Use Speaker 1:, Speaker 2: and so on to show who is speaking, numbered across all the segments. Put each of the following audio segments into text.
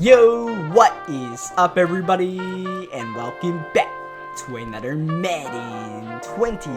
Speaker 1: Yo, what is up everybody, and welcome back to another Madden 20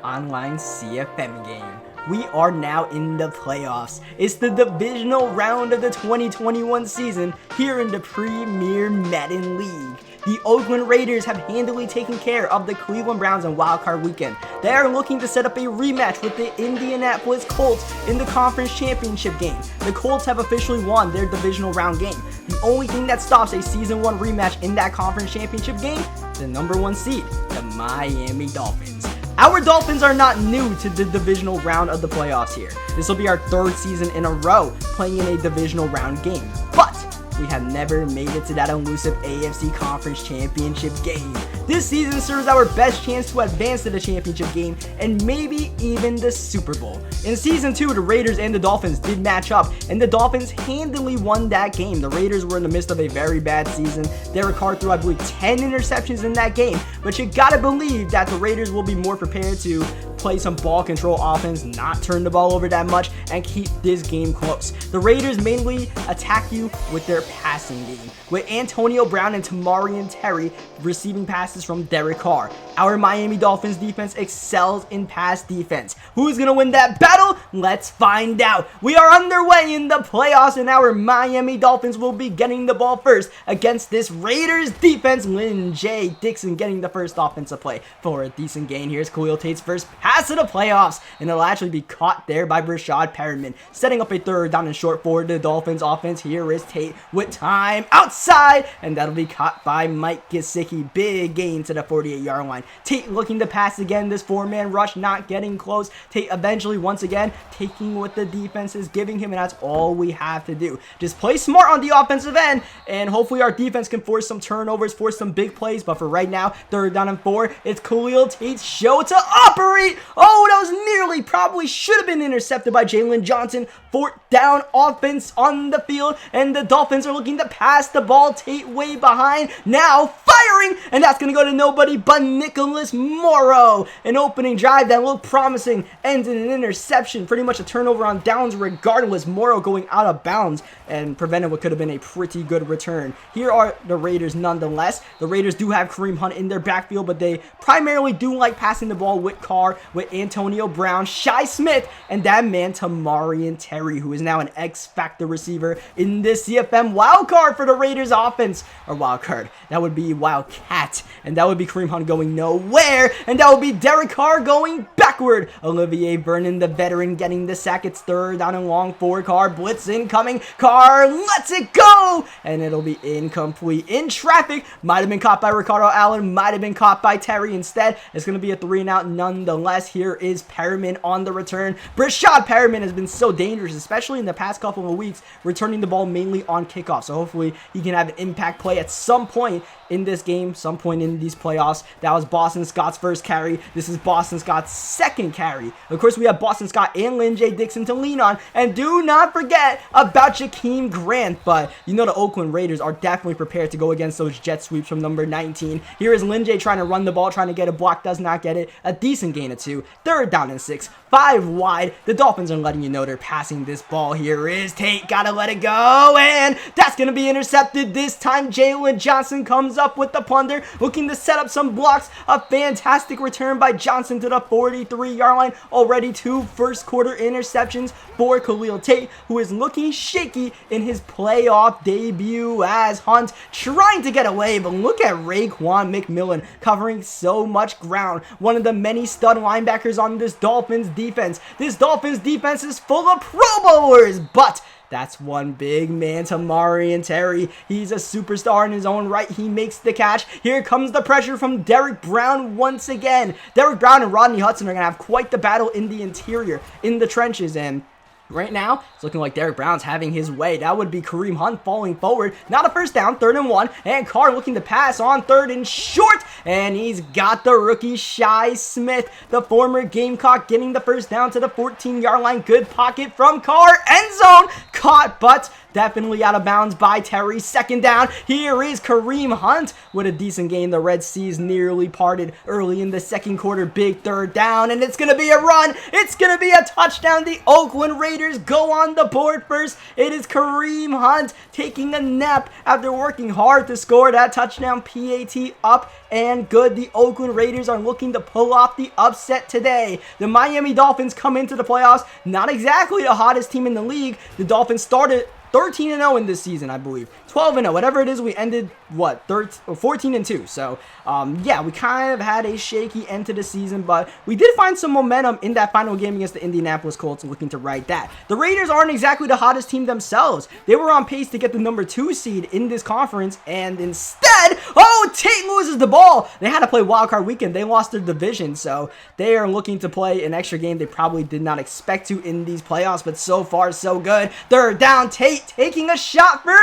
Speaker 1: online CFM game. We are now in the playoffs. It's the divisional round of the 2021 season here in the Premier Madden League. The Oakland Raiders have handily taken care of the Cleveland Browns on wildcard weekend. They are looking to set up a rematch with the Indianapolis Colts in the conference championship game. The Colts have officially won their divisional round game. The only thing that stops a season 1 rematch in that conference championship game, the number 1 seed, the Miami Dolphins. Our Dolphins are not new to the divisional round of the playoffs here. This will be our 3rd season in a row playing in a divisional round game. But we have never made it to that elusive AFC Conference Championship game. This season serves our best chance to advance to the championship game and maybe even the Super Bowl. In Season 2, the Raiders and the Dolphins did match up, and the Dolphins handily won that game. The Raiders were in the midst of a very bad season. Derek Carr threw, I believe, 10 interceptions in that game, but you gotta believe that the Raiders will be more prepared to play some ball control offense, not turn the ball over that much, and keep this game close. The Raiders mainly attack you with their passing game, with Antonio Brown and Tamarian Terry receiving passes from Derek Carr. Our Miami Dolphins defense excels in pass defense. Who's gonna win that battle? Let's find out. We are underway in the playoffs, and our Miami Dolphins will be getting the ball first against this Raiders defense. Lynn J. Dixon getting the first offensive play for a decent gain. Here's Khalil Tate's first pass of the playoffs, and it'll actually be caught there by Rashad Perriman, setting up a 3rd down and short for the Dolphins offense. Here is Tate with time outside, and that'll be caught by Mike Gesicki. Big gain to the 48-yard line. Tate looking to pass again. This 4-man rush not getting close. Tate eventually once again taking what the defense is giving him, and that's all we have to do. Just play smart on the offensive end, and hopefully our defense can force some turnovers, force some big plays. But for right now, 3rd down and 4, it's Khalil Tate's show to operate. Oh, that was nearly, probably should have been intercepted by Jalen Johnson. 4th down, offense on the field, and the Dolphins are looking to pass the ball. Tate way behind, now firing, and that's going to go to nobody but Nicholas Morrow. An opening drive that looked promising ends in an interception, pretty much a turnover on downs regardless. Morrow going out of bounds and prevented what could have been a pretty good return. Here are the Raiders nonetheless. The Raiders do have Kareem Hunt in their backfield, but they primarily do like passing the ball with Carr, with Antonio Brown, Shi Smith, and that man Tamarian Terry, who is now an X-Factor receiver in this CFM wildcard for the Raiders offense. Or wildcard, that would be Wildcat, and that would be Kareem Hunt going nowhere, and that would be Derek Carr going backward. Olivier Vernon, the veteran, getting the sack. It's 3rd down and long for Carr. Blitz incoming. Carr lets it go, and it'll be incomplete. In traffic, might have been caught by Ricardo Allen, might have been caught by Terry. Instead, it's going to be a 3-and-out nonetheless. Here is Perriman on the return. Rashad Perriman has been so dangerous, especially in the past couple of weeks, returning the ball mainly on kickoff. So hopefully he can have an impact play at some point in this game, some point in these playoffs. That was Boston Scott's first carry. This is Boston Scott's 2nd carry. Of course, we have Boston Scott and Lynn J. Dixon to lean on. And do not forget about Jakeem Grant. But you know the Oakland Raiders are definitely prepared to go against those jet sweeps from number 19. Here is Lynn J. trying to run the ball, trying to get a block, does not get it. A decent gain of 2. 3rd down and 6. 5 wide. The Dolphins are letting you know they're passing this ball. Here is Tate. Gotta let it go. And that's going to be intercepted this time. Jalen Johnson comes up with the plunder, looking to set up some blocks. A fantastic return by Johnson to the 43-yard line. Already 2 first-quarter interceptions for Khalil Tate, who is looking shaky in his playoff debut as Hunt trying to get away. But look at Raekwon McMillan covering so much ground. One of the many stud linebackers on this Dolphins defense. This Dolphins defense is full of Pro Bowlers, but that's one big man, Tamarian Terry. He's a superstar in his own right. He makes the catch. Here comes the pressure from Derek Brown once again. Derek Brown and Rodney Hudson are going to have quite the battle in the interior, in the trenches, and right now, it's looking like Derek Brown's having his way. That would be Kareem Hunt falling forward. Not a first down, 3rd and 1. And Carr looking to pass on 3rd and short. And he's got the rookie Shi Smith, the former Gamecock, getting the first down to the 14-yard line. Good pocket from Carr. End zone caught, but definitely out of bounds by Terry. Second down, here is Kareem Hunt with a decent gain. The Red Seas nearly parted early in the second quarter. Big third down, and it's going to be a run. It's going to be a touchdown. The Oakland Raiders go on the board first. It is Kareem Hunt taking a nap after working hard to score that touchdown. PAT up and good. The Oakland Raiders are looking to pull off the upset today. The Miami Dolphins come into the playoffs, not exactly the hottest team in the league. The Dolphins started 13-0 in this season, I believe. 12-0, whatever it is. We ended, what, 14-2. So, yeah, we kind of had a shaky end to the season, but we did find some momentum in that final game against the Indianapolis Colts, looking to right that. The Raiders aren't exactly the hottest team themselves. They were on pace to get the number 2 seed in this conference, and instead, oh, Tate loses the ball. They had to play wildcard weekend. They lost their division, so they are looking to play an extra game they probably did not expect to in these playoffs, but so far, so good. Third down, Tate taking a shot for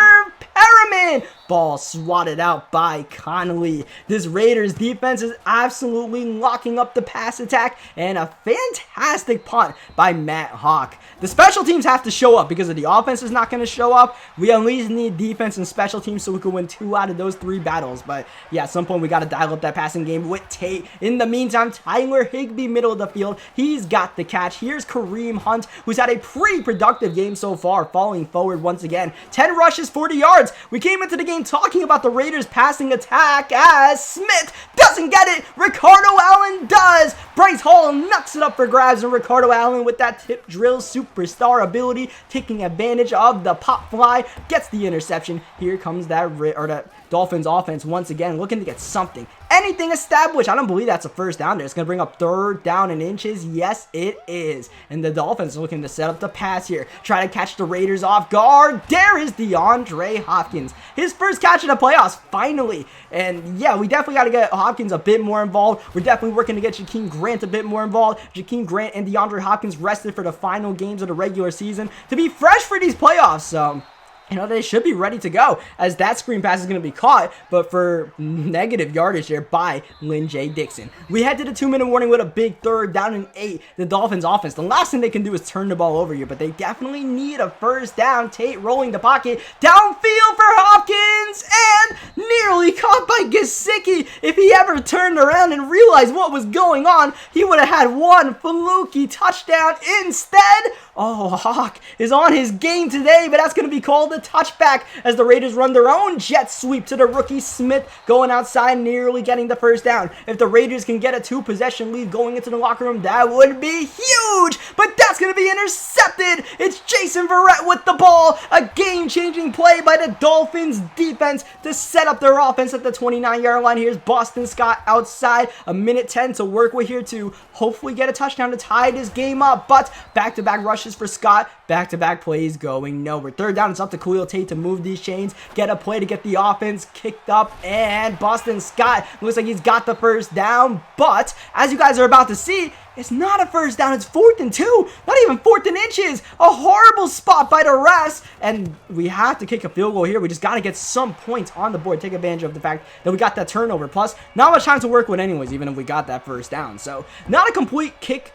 Speaker 1: Perriman. Ball swatted out by Connolly. This Raiders defense is absolutely locking up the pass attack, and a fantastic punt by Matt Hawk. The special teams have to show up because if the offense is not going to show up, we at least need defense and special teams so we can win 2 out of those 3 battles. But yeah, at some point we got to dial up that passing game with Tate. In the meantime, Tyler Higbee, middle of the field, he's got the catch. Here's Kareem Hunt, who's had a pretty productive game so far, falling forward once again. 10 rushes, 40 yards. We came into the game talking about the Raiders passing attack as Smith doesn't get it. Ricardo Allen does. Bryce Hall knocks it up for grabs, and Ricardo Allen with that tip drill superstar ability, taking advantage of the pop fly, gets the interception. Here comes that Dolphins offense once again looking to get something, anything established. I don't believe that's a first down there. It's going to bring up third down and inches. Yes, it is. And the Dolphins are looking to set up the pass here. Try to catch the Raiders off guard. There is DeAndre Hopkins. His first catch in the playoffs, finally. And yeah, we definitely got to get Hopkins a bit more involved. We're definitely working to get Jakeem Grant a bit more involved. Jakeem Grant and DeAndre Hopkins rested for the final games of the regular season to be fresh for these playoffs. So, you know, they should be ready to go, as that screen pass is going to be caught, but for negative yardage there by Lynn J. Dixon. We head to the 2-minute warning with a big third down and 8. The Dolphins offense, the last thing they can do is turn the ball over here, but they definitely need a first down. Tate rolling the pocket, downfield for Hopkins, and nearly caught by Gesicki. If he ever turned around and realized what was going on, he would have had one fluky touchdown. Instead, oh, Hawk is on his game today, but that's going to be called a touchback as the Raiders run their own jet sweep to the rookie Smith, going outside, nearly getting the first down. If the Raiders can get a 2-possession lead going into the locker room, that would be huge, but that's going to be intercepted. It's Jason Verrett with the ball. A game-changing play by the Dolphins defense to set up their offense at the 29-yard line. Here's Boston Scott outside. A minute 10 to work with here to hopefully get a touchdown to tie this game up, but back-to-back rushes for Scott. Back-to-back plays going nowhere. Third down, it's up to Khalil Tate to move these chains, get a play to get the offense kicked up, and Boston Scott looks like he's got the first down, but as you guys are about to see, it's not a first down, it's 4th and 2, not even 4th and inches. A horrible spot by the refs, and we have to kick a field goal here. We just got to get some points on the board, take advantage of the fact that we got that turnover. Plus, not much time to work with anyways, even if we got that first down. So, not a complete kick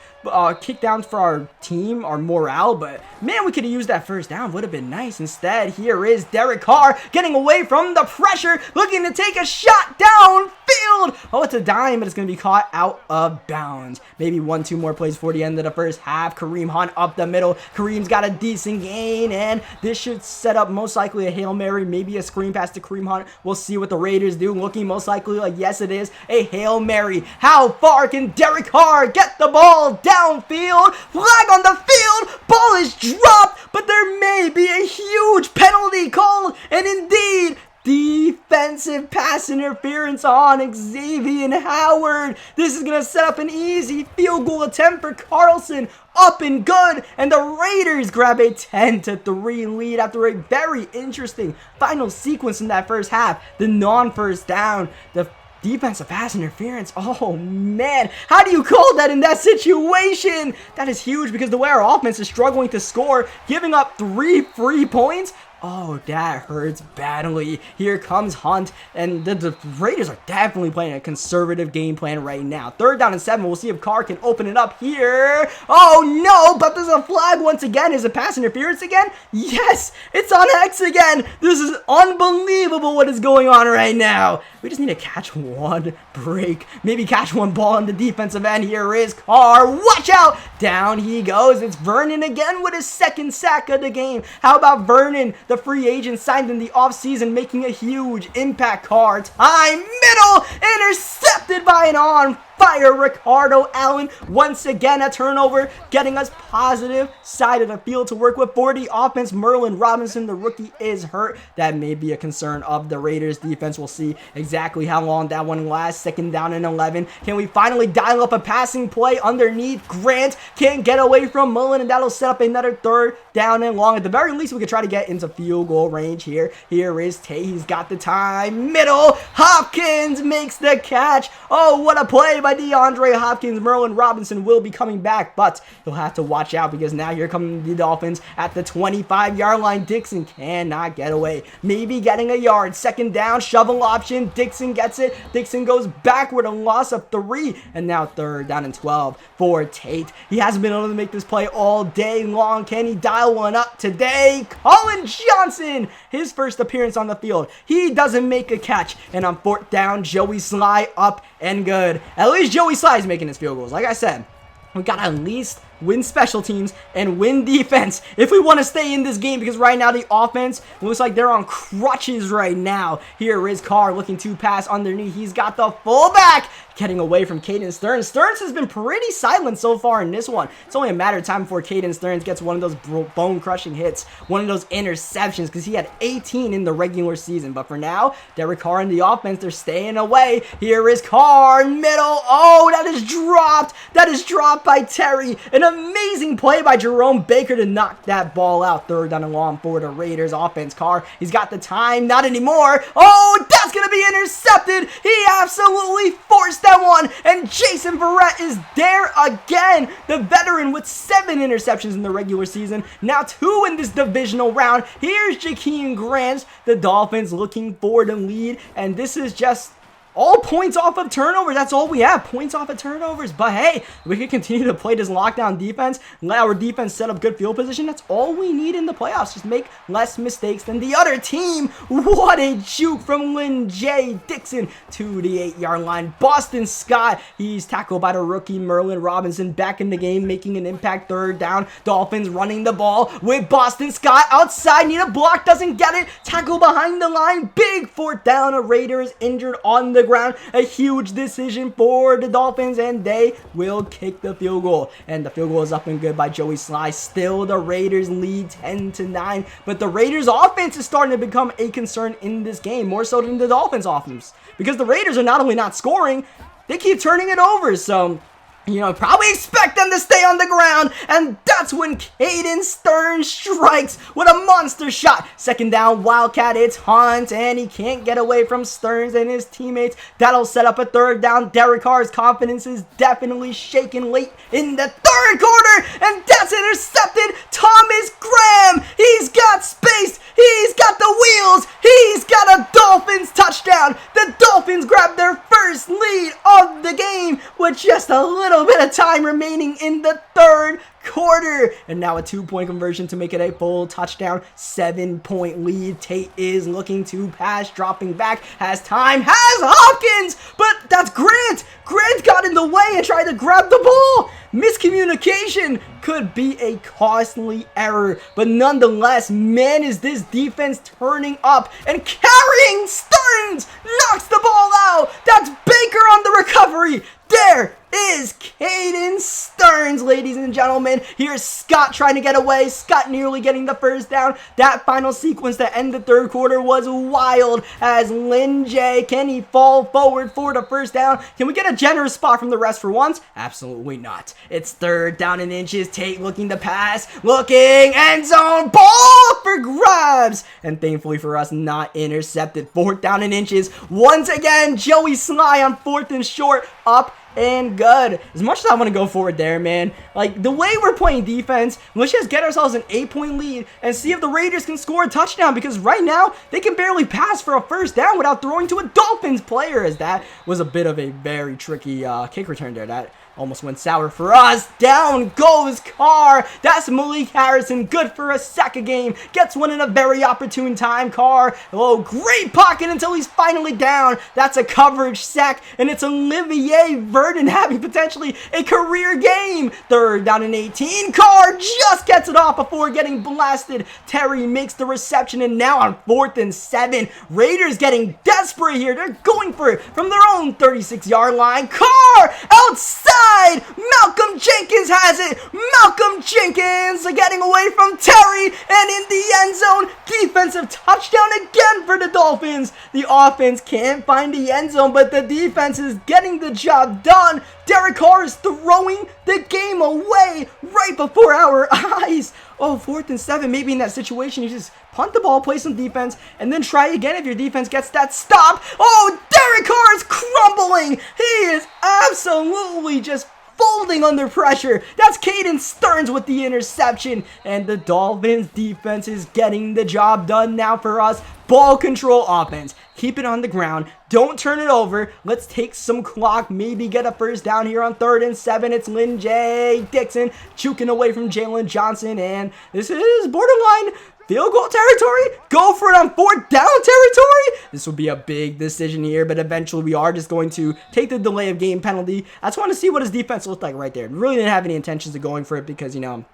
Speaker 1: downs for our team, our morale, but man, we could have used that first down. Would have been nice. Instead, here is Derek Carr getting away from the pressure, looking to take a shot downfield. Oh, it's a dime, but it's going to be caught out of bounds. Maybe 1-2 more plays for the end of the first half. Kareem Hunt up the middle. Kareem's got a decent gain, and this should set up most likely a Hail Mary, maybe a screen pass to Kareem Hunt. We'll see what the Raiders do. Looking most likely like, yes, it is a Hail Mary. How far can Derek Carr get the ball downfield? Flag on the field. Ball is dropped, but there may be a huge penalty called, and indeed, defensive pass interference on Xavier Howard. This is going to set up an easy field goal attempt for Carlson. Up and good, and the Raiders grab a 10-3 lead after a very interesting final sequence in that first half. The non-first down, the defensive pass interference. Oh man, how do you call that in that situation? That is huge because the way our offense is struggling to score, giving up 3 free points. Oh, that hurts badly. Here comes Hunt, and the Raiders are definitely playing a conservative game plan right now. 3rd down and 7. We'll see if Carr can open it up here. Oh, no, but there's a flag once again. Is it pass interference again? Yes, it's on X again. This is unbelievable what is going on right now. We just need to catch one break. Maybe catch one ball in the defensive end. Here is Carr. Watch out. Down he goes. It's Vernon again with his 2nd sack of the game. How about Vernon, the free agent signed in the offseason, making a huge impact? Carr, time, middle, intercepted by an on-fire Ricardo Allen. Once again, a turnover, getting us positive side of the field to work with. For the offense, Merlin Robinson, the rookie, is hurt. That may be a concern of the Raiders defense. We'll see exactly how long that one lasts. 2nd down and 11. Can we finally dial up a passing play underneath? Grant can't get away from Mullen, and that'll set up another 3rd down and long. At the very least, we could try to get into field goal range here. Here is Tate. He's got the time. Middle. Hopkins makes the catch. Oh, what a play by DeAndre Hopkins. Merlin Robinson will be coming back, but he'll have to watch out because now here come the Dolphins at the 25-yard line. Dixon cannot get away. Maybe getting a yard. 2nd down, shovel option. Dixon gets it. Dixon goes backward, a loss of 3, and now 3rd down and 12 for Tate. He hasn't been able to make this play all day long. Can he dial one up today? Colin Johnson, his first appearance on the field. He doesn't make a catch, and on 4th down, Joey Sly up and good. At least Joey Sly is making his field goals. Like I said, we got to at least win special teams and win defense if we want to stay in this game, because right now the offense looks like they're on crutches right now. Here is Carr looking to pass underneath. He's got the fullback getting away from Caden Stearns. Stearns has been pretty silent so far in this one. It's only a matter of time before Caden Stearns gets one of those bone-crushing hits, one of those interceptions, because he had 18 in the regular season. But for now, Derek Carr and the offense, they're staying away. Here is Carr, middle. Oh, that is dropped. That is dropped by Terry. An amazing play by Jerome Baker to knock that ball out. 3rd down and long for the Raiders offense. Carr, he's got the time. Not anymore. Oh, that's going to be intercepted. He absolutely forced that one, and Jason Verrett is there again. The veteran with 7 interceptions in the regular season, now 2 in this divisional round. Here's Jakeem Grant. The Dolphins looking for the lead, and this is just all points off of turnovers. That's all we have, points off of turnovers. But hey, we can continue to play this lockdown defense, let our defense set up good field position. That's all we need in the playoffs. Just make less mistakes than the other team. What a juke from Lynn J. Dixon to the 8-yard line. Boston Scott, he's tackled by the rookie Merlin Robinson, back in the game, making an impact. 3rd down. Dolphins running the ball with Boston Scott outside. Need a block, doesn't get it. Tackle behind the line. Big 4th down. A Raider is injured on the ground. A huge decision for the Dolphins, and they will kick the field goal. And the field goal is up and good by Joey Sly. Still, the Raiders lead 10-9. But the Raiders offense is starting to become a concern in this game, more so than the Dolphins offense, because the Raiders are not only not scoring, they keep turning it over. So probably expect them to stay on the ground, and that's when Caden Stearns strikes with a monster shot. 2nd down, Wildcat, it's Hunt, and he can't get away from Stearns and his teammates. That'll set up a 3rd down. Derek Carr's confidence is definitely shaken late in the 3rd quarter, and that's intercepted. Thomas Graham, he's got space, he's got the wheels, he's got a Dolphins touchdown. The Dolphins grab their first lead of the game with just a little bit of time remaining in the 3rd quarter, and now a 2-point conversion to make it a full touchdown. 7-point lead. Tate is looking to pass, dropping back, has time, has Hopkins, but that's Grant. Grant got in the way and tried to grab the ball. Miscommunication could be a costly error, but nonetheless, man, is this defense turning up and carrying. Stearns knocks the ball out. That's Baker on the recovery. There is Caden Stearns, ladies and gentlemen. Here's Scott trying to get away. Scott nearly getting the 1st down. That final sequence to end the 3rd quarter was wild, as Lynn J. Can he fall forward for the 1st down? Can we get a generous spot from the rest for once? Absolutely not. It's 3rd down and inches. Tate looking to pass, looking, end zone, ball for grabs, and thankfully for us, not intercepted. 4th down and inches. Once again, Joey Sly on 4th and short, up and good. As much as I want to go forward there, man, like the way we're playing defense, let's just get ourselves an 8-point lead and see if the Raiders can score a touchdown, because right now they can barely pass for a first down without throwing to a Dolphins player, as that was a bit of a very tricky kick return there. That almost went sour for us. Down goes Carr. That's Malik Harrison. Good for a sack a game. Gets one in a very opportune time. Carr, oh, great pocket until he's finally down. That's a coverage sack, and it's Olivier Vernon having potentially a career game. Third down and 18. Carr just gets it off before getting blasted. Terry makes the reception, and now on 4th and 7. Raiders getting desperate here. They're going for it from their own 36-yard line. Carr outside. Malcolm Jenkins has it. Malcolm Jenkins getting away from Terry and in the end zone. Defensive touchdown again for the Dolphins. The offense can't find the end zone, but the defense is getting the job done. Derek Carr is throwing the game away right before our eyes. Oh, 4th and 7. Maybe in that situation, you just punt the ball, play some defense, and then try again if your defense gets that stop. Oh, Derek Carr is crumbling. He is absolutely just folding under pressure. That's Caden Stearns with the interception, and the Dolphins defense is getting the job done now for us. Ball control offense. Keep it on the ground. Don't turn it over. Let's take some clock. Maybe get a first down here on 3rd and 7. It's Lynn J. Dixon juking away from Jalen Johnson, and this is borderline field goal territory. Go for it on 4th down territory. This will be a big decision here, but eventually we are just going to take the delay of game penalty. I just want to see what his defense looked like right there. Really didn't have any intentions of going for it because, you know,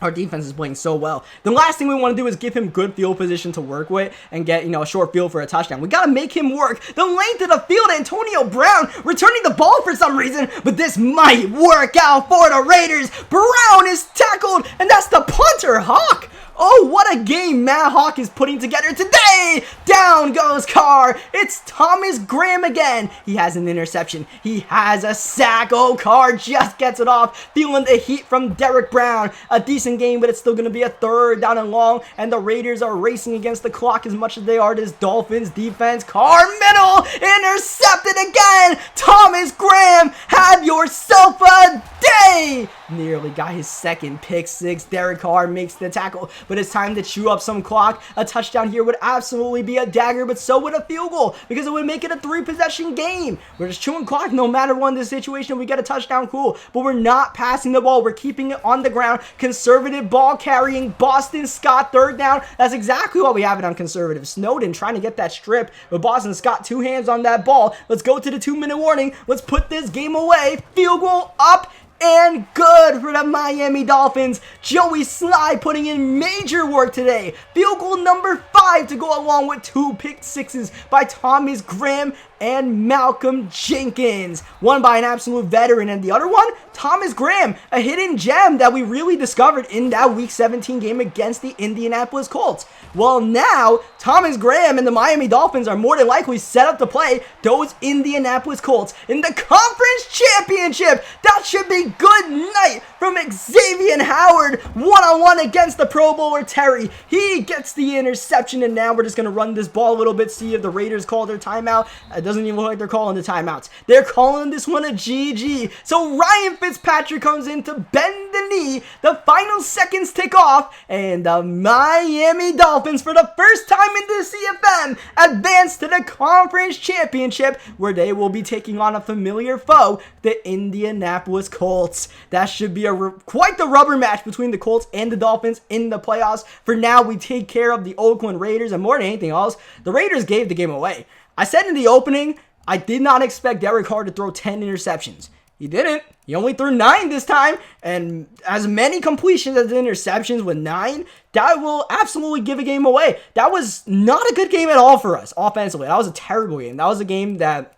Speaker 1: our defense is playing so well. The last thing we want to do is give him good field position to work with and get, you know, a short field for a touchdown. We got to make him work the length of the field. Antonio Brown returning the ball for some reason, but this might work out for the Raiders. Brown is tackled, and that's the punter, Hawk. Oh, what a game Matt Hawk is putting together today. Down goes Carr. It's Thomas Graham again. He has an interception. He has a sack. Oh, Carr just gets it off. Feeling the heat from Derek Brown. A decent game, but it's still going to be a 3rd down and long, and the Raiders are racing against the clock as much as they are this Dolphins defense. Carr middle. Intercepted again. Thomas Graham, have yourself a day. Nearly got his 2nd pick six. Derek Carr makes the tackle, but it's time to chew up some clock. A touchdown here would absolutely be a dagger, but so would a field goal, because it would make it a 3-possession game. We're just chewing clock no matter what in this situation. We get a touchdown, cool, but we're not passing the ball. We're keeping it on the ground. Conservative ball carrying. Boston Scott, 3rd down. That's exactly what we have it on conservative. Snowden trying to get that strip, but Boston Scott 2 hands on that ball. Let's go to the 2-minute warning. Let's put this game away. Field goal up and good for the Miami Dolphins. Joey Sly putting in major work today. Field goal number 5 to go along with 2 pick sixes by Thomas Graham and Malcolm Jenkins. One by an absolute veteran, and the other one, Thomas Graham, a hidden gem that we really discovered in that Week 17 game against the Indianapolis Colts. Well, now, Thomas Graham and the Miami Dolphins are more than likely set up to play those Indianapolis Colts in the Conference Championship. That should be good night from Xavier Howard, one-on-one against the Pro Bowler Terry. He gets the interception, and now we're just going to run this ball a little bit, see if the Raiders call their timeout. It doesn't even look like they're calling the timeouts. They're calling this one a GG. So Ryan Fitzpatrick comes in to bend the knee. The final seconds tick off, and the Miami Dolphins, for the first time in the CFM, advance to the Conference Championship, where they will be taking on a familiar foe, the Indianapolis Colts. That should be quite the rubber match between the Colts and the Dolphins in the playoffs. For now, we take care of the Oakland Raiders, and more than anything else, the Raiders gave the game away. I said in the opening, I did not expect Derek Carr to throw 10 interceptions. He didn't. He only threw 9 this time, and as many completions as interceptions with 9, that will absolutely give a game away. That was not a good game at all for us offensively. That was a terrible game. That was a game that,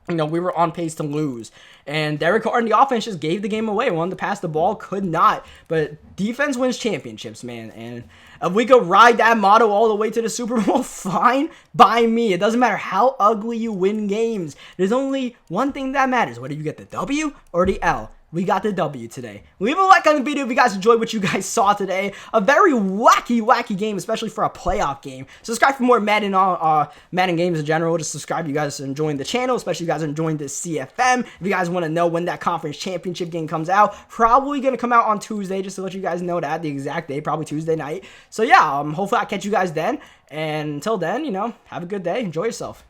Speaker 1: you know, we were on pace to lose. And Derek Carr and the offense just gave the game away. Wanted to pass the ball, could not. But defense wins championships, man. And if we could ride that motto all the way to the Super Bowl, fine by me. It doesn't matter how ugly you win games. There's only one thing that matters. Whether you get the W or the L. we got the W today. Leave a like on the video if you guys enjoyed what you guys saw today. A very wacky game, especially for a playoff game. Subscribe for more Madden games in general. Just subscribe if you guys are enjoying the channel, especially if you guys are enjoying this CFM. If you guys want to know when that conference championship game comes out, probably going to come out on Tuesday, just to let you guys know that, the exact day, probably Tuesday night. So yeah, hopefully I'll catch you guys then. And until then, have a good day. Enjoy yourself.